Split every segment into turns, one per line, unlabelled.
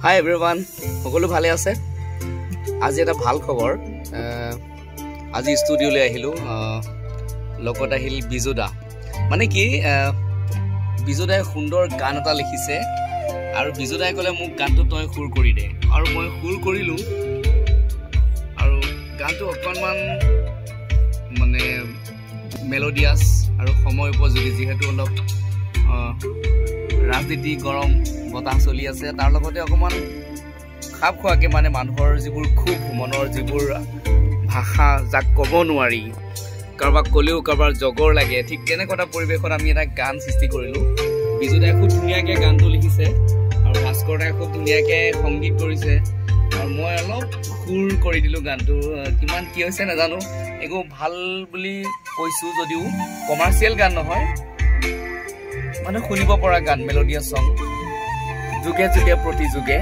হাই everyone, সকলো ভালে আছে? আজি এটা ভাল খবৰ। আজি ষ্টুডিঅ'লৈ আহিলোঁ, লগত আহিল বিজুদা। মানে কি, বিজুদাই সুন্দৰ গান এটা লিখিছে আৰু বিজুদাই ক'লে মোক গানটো তই সুৰ কৰি দে, আৰু মই সুৰ কৰিলোঁ। আৰু গানটো অকণমান মানে মেলোডিয়াছ আৰু সময় উপযোগী, যিহেতু অলপ ৰাজনীতি গৰম বতাহ চলি আছে, তাৰ লগতে অকণমান খাপ খোৱাকৈ মানে মানুহৰ যিবোৰ খুব মনৰ যিবোৰ ভাষা, যাক ক'ব নোৱাৰি, কাৰোবাক ক'লেও কাৰোবাৰ জগৰ লাগে, ঠিক তেনেকুৱা এটা পৰিৱেশত আমি এটা গান সৃষ্টি কৰিলোঁ। বিজুদাই খুব ধুনীয়াকৈ গানটো লিখিছে আৰু ভাস্কৰ দাই খুব ধুনীয়াকৈ সংগীত কৰিছে, আৰু মই অলপ সুৰ কৰি দিলোঁ গানটো। কিমান কি হৈছে নাজানো, একো ভাল বুলি কৈছোঁ যদিও কমাৰ্চিয়েল গান নহয়, মানে শুনিব পৰা গান, মেলোডিয়াছ ছং, যুগে যুগে প্ৰতি যুগে।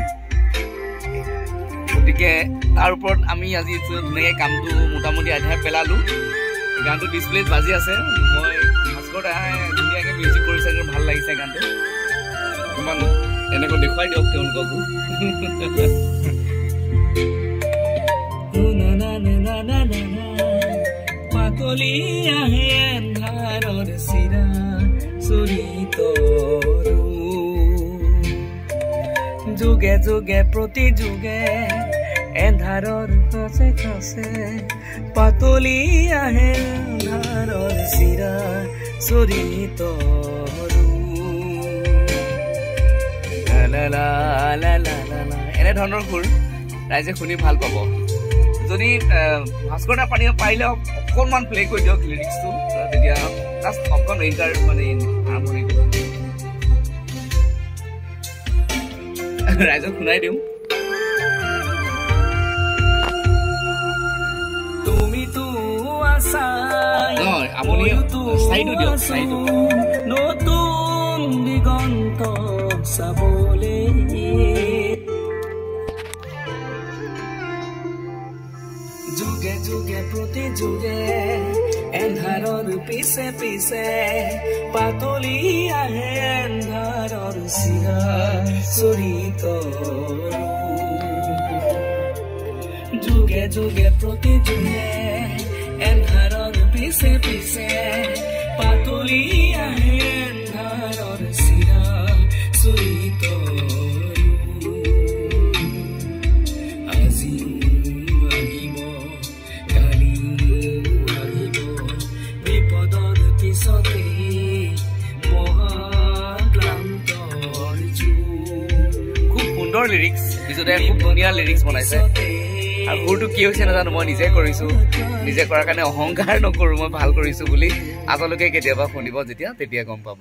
গতিকে তাৰ ওপৰত আমি আজি ধুনীয়াকৈ কামটো মোটামুটি আধাই পেলালোঁ। গানটো ডিছপ্লেত বাজি আছে, মই ভাস্কৰ দাই ধুনীয়াকৈ মিউজিক কৰিছে, ভাল লাগিছে গানটো। অকণমান এনেকৈ দেখুৱাই দিয়ক তেওঁলোককো। পাতলি আহে এন্ধাৰৰ চিৰা চুৰিতৰু, যুগে যুগে প্ৰতি যুগে এন্ধাৰৰ কাছে কাছে, পাতলি আহে এন্ধাৰৰ চিৰা চুৰিতৰু। এনেধৰণৰ সুৰ ৰাইজে শুনি ভাল পাব। যদি ভাস্কৰ দা পাৰিলে অকণমান প্লে কৰি দিয়ক লিৰিক্সটো, তেতিয়া জাষ্ট অকণ ইণ্টাৰ মানে আৰম্ভণিটো ৰাইজক শুনাই দিওঁ। তুমিতো আছা আপুনি চাইটো দিয়ক, চাইটো নতুন দিগন্ত চাবলে, যুগে যুগে প্ৰতি যুগে এন্ধাৰৰ পিছে পিছে, পাতলি আহে এন্ধাৰৰ চিৰা চুৰিতৰু, যুগে যুগে প্ৰতি যুগে এন্ধাৰৰ পিছে পিছে, পাতলি আহে এন্ধাৰৰ চিৰা চুৰিতৰু। লিৰিক্স, বিজুদাই খুব ধুনীয়া লিৰিক্স বনাইছে, আৰু সুৰটো কি হৈছে নাজানো, মই নিজে কৰিছোঁ। নিজে কৰাৰ কাৰণে অহংকাৰ নকৰোঁ, মই ভাল কৰিছোঁ বুলি। আপোনালোকে কেতিয়াবা শুনিব যেতিয়া, তেতিয়া গম পাব।